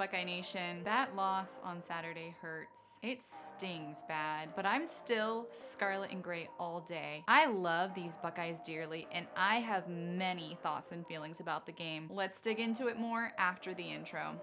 Buckeye Nation. That loss on Saturday hurts. It stings bad, but I'm still scarlet and gray all day. I love these Buckeyes dearly, and I have many thoughts and feelings about the game. Let's dig into it more after the intro.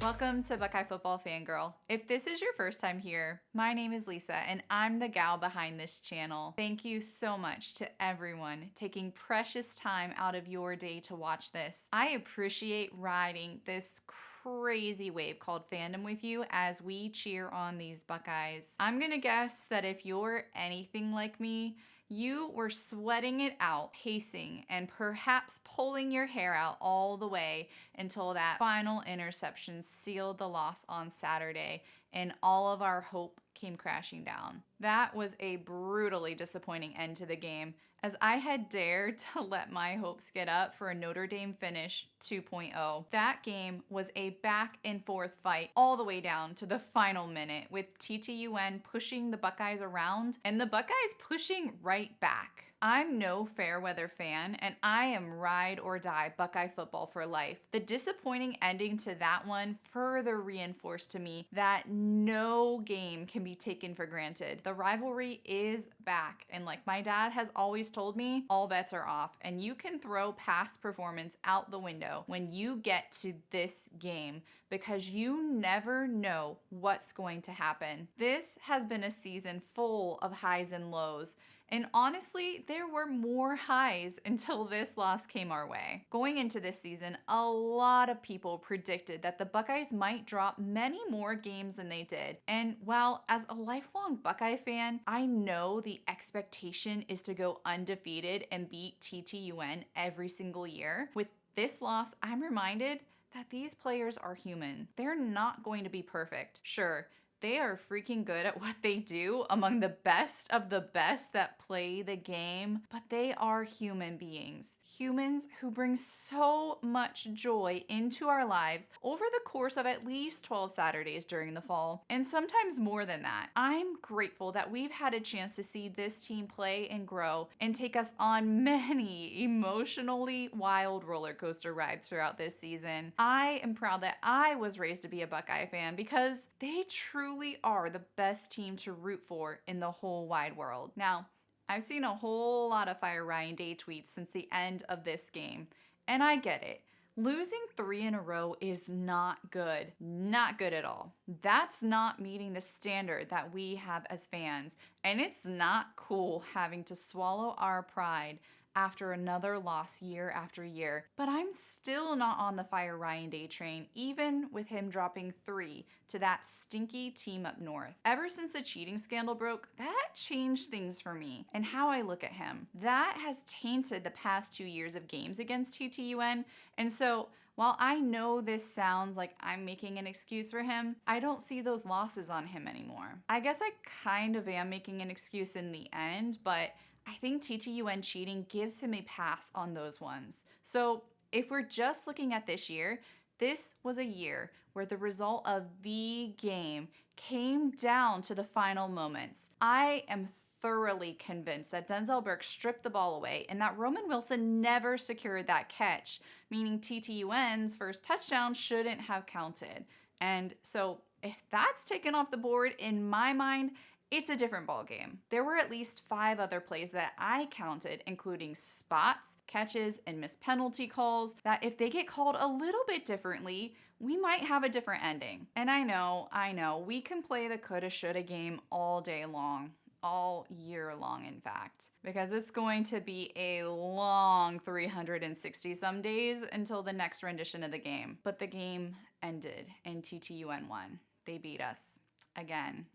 Welcome to Buckeye Football Fangirl. If this is your first time here, my name is Lisa and I'm the gal behind this channel. Thank you so much to everyone taking precious time out of your day to watch this. I appreciate riding this crazy wave called fandom with you as we cheer on these Buckeyes. I'm gonna guess that if you're anything like me, you were sweating it out, pacing, and perhaps pulling your hair out all the way until that final interception sealed the loss on Saturday and all of our hope came crashing down. That was a brutally disappointing end to the game, as I had dared to let my hopes get up for a Notre Dame finish 2.0. That game was a back and forth fight all the way down to the final minute, with TTUN pushing the Buckeyes around and the Buckeyes pushing right back. I'm no fair weather fan, and I am ride or die Buckeye football for life. The disappointing ending to that one further reinforced to me that no game can be taken for granted. The rivalry is back, and like my dad has always told me, all bets are off, and you can throw past performance out the window when you get to this game, because you never know what's going to happen. This has been a season full of highs and lows, and honestly, there were more highs until this loss came our way. Going into this season, a lot of people predicted that the Buckeyes might drop many more games than they did. And while as a lifelong Buckeye fan, I know the expectation is to go undefeated and beat TTUN every single year, with this loss, I'm reminded that these players are human. They're not going to be perfect. Sure, they are freaking good at what they do, among the best of the best that play the game, but they are human beings. Humans who bring so much joy into our lives over the course of at least 12 Saturdays during the fall, and sometimes more than that. I'm grateful that we've had a chance to see this team play and grow and take us on many emotionally wild roller coaster rides throughout this season. I am proud that I was raised to be a Buckeye fan, because they truly are the best team to root for in the whole wide world. Now, I've seen a whole lot of Fire Ryan Day tweets since the end of this game, and I get it. Losing 3 in a row is not good. Not good at all. That's not meeting the standard that we have as fans, and it's not cool having to swallow our pride after another loss year after year. But I'm still not on the Fire Ryan Day train, even with him dropping 3 to that stinky team up north. Ever since the cheating scandal broke, that changed things for me and how I look at him. That has tainted the past 2 years of games against TTUN, and so while I know this sounds like I'm making an excuse for him, I don't see those losses on him anymore. I guess I kind of am making an excuse in the end, but I think TTUN cheating gives him a pass on those ones. So if we're just looking at this year, this was a year where the result of the game came down to the final moments. I am thoroughly convinced that Denzel Burke stripped the ball away and that Roman Wilson never secured that catch, meaning TTUN's first touchdown shouldn't have counted. And so if that's taken off the board, in my mind, it's a different ballgame. There were at least 5 other plays that I counted, including spots, catches, and missed penalty calls, that if they get called a little bit differently, we might have a different ending. And I know, we can play the coulda, shoulda game all day long. All year long, in fact, because it's going to be a long 360 some days until the next rendition of the game. But the game ended and TTUN won. They beat us. Again.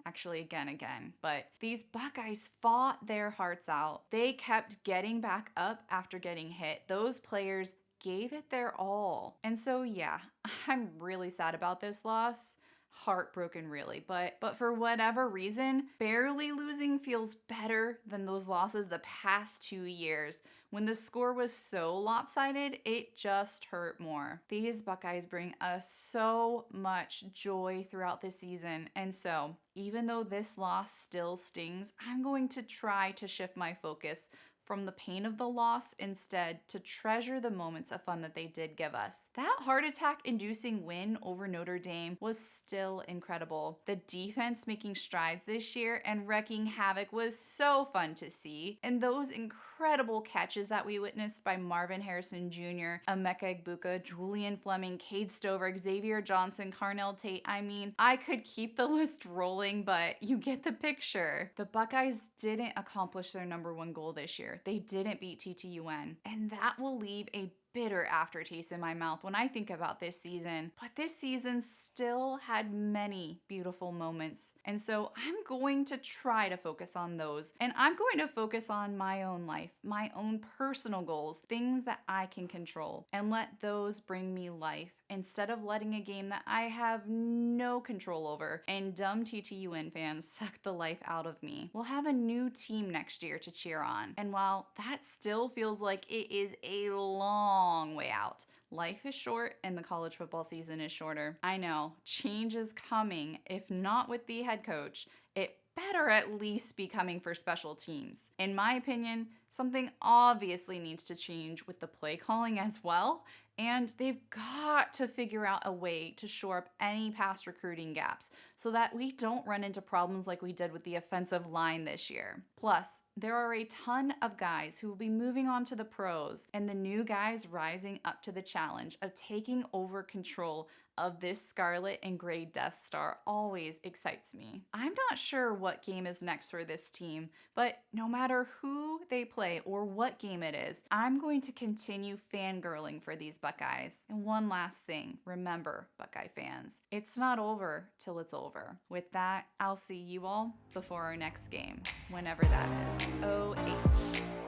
But these Buckeyes fought their hearts out. They kept getting back up after getting hit. Those players gave it their all. And so, yeah, I'm really sad about this loss. Heartbroken, really. But for whatever reason, barely losing feels better than those losses the past 2 years. When the score was so lopsided, it just hurt more. These Buckeyes bring us so much joy throughout the season. And so, even though this loss still stings, I'm going to try to shift my focus from the pain of the loss, instead to treasure the moments of fun that they did give us. That heart attack inducing win over Notre Dame was still incredible. The defense making strides this year and wreaking havoc was so fun to see. And those incredible catches that we witnessed by Marvin Harrison Jr., Emeka Egbuka, Julian Fleming, Cade Stover, Xavier Johnson, Carnell Tate. I mean, I could keep the list rolling, but you get the picture. The Buckeyes didn't accomplish their #1 goal this year. They didn't beat TTUN, and that will leave a bitter aftertaste in my mouth when I think about this season. But this season still had many beautiful moments. And so I'm going to try to focus on those. And I'm going to focus on my own life, my own personal goals, things that I can control, and let those bring me life instead of letting a game that I have no control over and dumb TTUN fans suck the life out of me. We'll have a new team next year to cheer on. And while that still feels like it is a long way out, life is short and the college football season is shorter. I know, change is coming. If not with the head coach, it better at least be coming for special teams. In my opinion, something obviously needs to change with the play calling as well, and they've got to figure out a way to shore up any past recruiting gaps so that we don't run into problems like we did with the offensive line this year. Plus, there are a ton of guys who will be moving on to the pros, and the new guys rising up to the challenge of taking over control of this scarlet and gray Death Star always excites me. I'm not sure what game is next for this team, but no matter who they play or what game it is, I'm going to continue fangirling for these Buckeyes. And one last thing, remember, Buckeye fans, it's not over till it's over. With that, I'll see you all before our next game, whenever that is. OH.